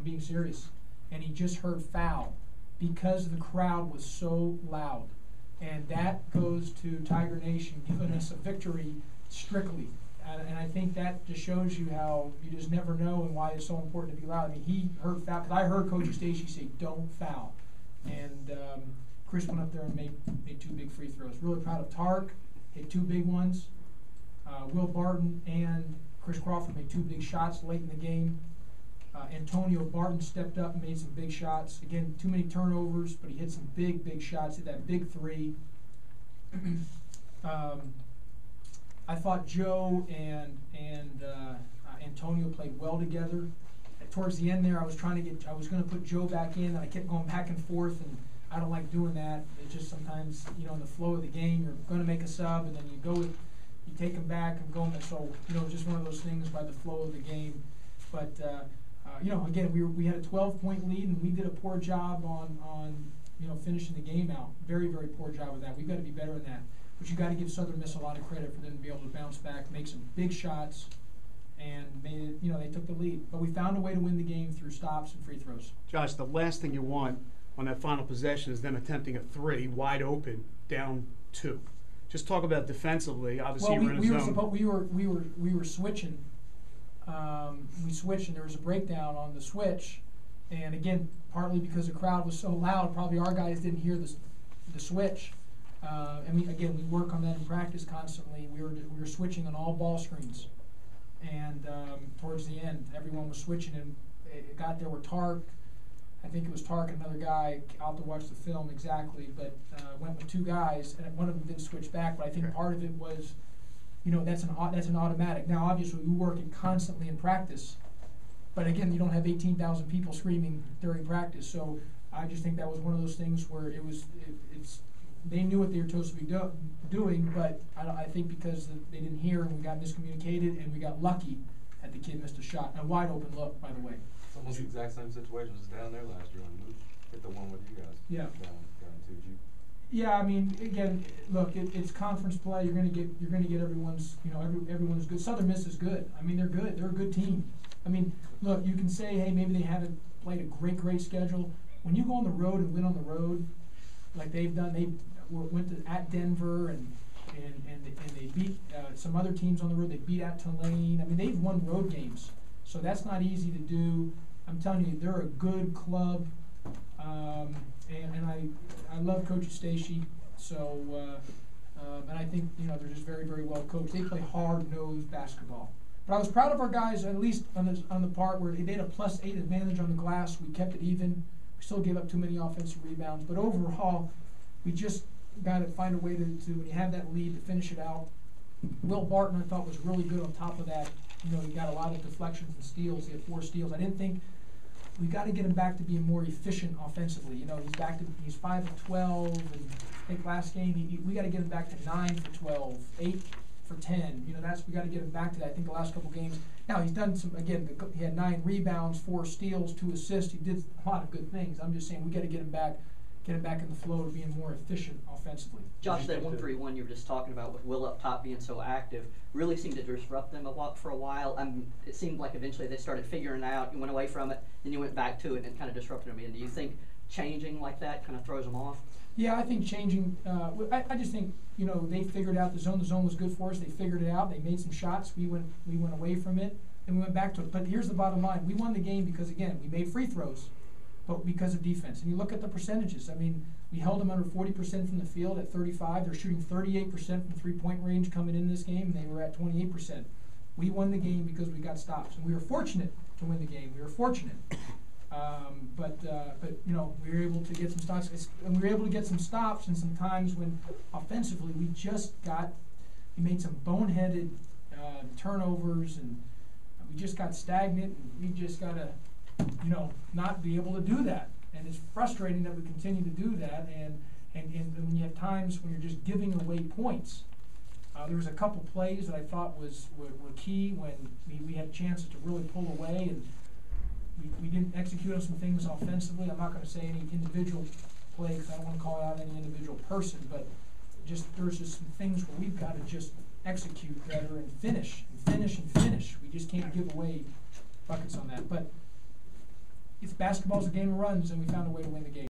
being serious. And he just heard foul because the crowd was so loud. And that goes to Tiger Nation giving us a victory strictly. And I think that just shows you how you just never know and why it's so important to be loud. I mean, he heard foul, because I heard Coach Stacey say, don't foul. And Chris went up there and made 2 big free throws. Really proud of Tark, hit 2 big ones. Will Barton and Chris Crawford made 2 big shots late in the game. Antonio Barton stepped up and made some big shots. Again, too many turnovers, but he hit some big shots. Hit that big 3. I thought Joe and Antonio played well together. Towards the end there, I was going to put Joe back in, and I kept going back and forth, and I don't like doing that. It's just sometimes, in the flow of the game, you're going to make a sub, and then you take him back and go. So, just one of those things by the flow of the game. But again, we had a 12-point lead, and we did a poor job on finishing the game out. Very poor job of that. We've got to be better than that. But you got to give Southern Miss a lot of credit for them to be able to bounce back, make some big shots, and made it. They took the lead. But we found a way to win the game through stops and free throws. Josh, the last thing you want on that final possession is them attempting a 3 wide open, down 2. Just talk about defensively. Obviously, you were in a zone. We were switching. We switched, and there was a breakdown on the switch. And again, partly because the crowd was so loud, probably our guys didn't hear the switch. We work on that in practice constantly. We were switching on all ball screens, and towards the end, everyone was switching, and it got there with Tark. I think it was Tark and another guy. I'll have to watch the film exactly, but went with 2 guys, and one of them didn't switch back. But I think part of it was, that's an automatic. Now, obviously, we work it constantly in practice, but again, you don't have 18,000 people screaming during practice. So I just think that was one of those things where it's. They knew what they were supposed to be doing, but I think because they didn't hear and we got miscommunicated and we got lucky that the kid missed a shot. A wide open look, by the way. It's almost the exact same situation as down there last year when Moose hit the one with you guys. Yeah. Down 2G. Yeah, I mean, again, look, it's conference play. You're gonna get everyone's everyone's good. Southern Miss is good. I mean, they're good. They're a good team. I mean, look, you can say, hey, maybe they haven't played a great schedule. When you go on the road and win on the road, like they've done, they went at Denver and they beat some other teams on the road. They beat at Tulane. I mean, they've won road games, so that's not easy to do. I'm telling you, they're a good club, and I love Coach Stacey. So and I think they're just very well coached. They play hard-nosed basketball. But I was proud of our guys, at least on the part where they had a +8 advantage on the glass. We kept it even. We still gave up too many offensive rebounds, but overall, we just got to find a way to when you have that lead, to finish it out. Will Barton, I thought, was really good on top of that. He got a lot of deflections and steals. He had 4 steals. I didn't think we got to get him back to being more efficient offensively. He's 5 of 12, and I think last game we got to get him back to 9 for 12, 8 for 10. We got to get him back to that. I think the last couple games. Now he's done some. Again, he had 9 rebounds, 4 steals, 2 assists. He did a lot of good things. I'm just saying we got to get him back in the flow of being more efficient offensively. Josh, that 1-3-1 you were just talking about with Will up top being so active really seemed to disrupt them a lot for a while. It seemed like eventually they started figuring it out. You went away from it, then you went back to it, and kind of disrupted them. And do you think changing like that kind of throws them off? Yeah, I think changing. I just think they figured out the zone. The zone was good for us. They figured it out. They made some shots. We went away from it, and we went back to it. But here's the bottom line: we won the game because again we made free throws. But because of defense. And you look at the percentages. I mean, we held them under 40% from the field at 35. They're shooting 38% from three-point range coming in this game, and they were at 28%. We won the game because we got stops. And we were fortunate to win the game. We were fortunate. But we were able to get some stops. And we were able to get some stops in some times when offensively we made some boneheaded turnovers, and we just got stagnant, and we just got to not be able to do that. And it's frustrating that we continue to do that. And when you have times when you're just giving away points, there was a couple plays that I thought were key when we had chances to really pull away, and we didn't execute on some things offensively. I'm not going to say any individual play because I don't want to call out any individual person, but there's just some things where we've got to just execute better and finish. We just can't give away buckets on that. But basketball's a game of runs, and we found a way to win the game.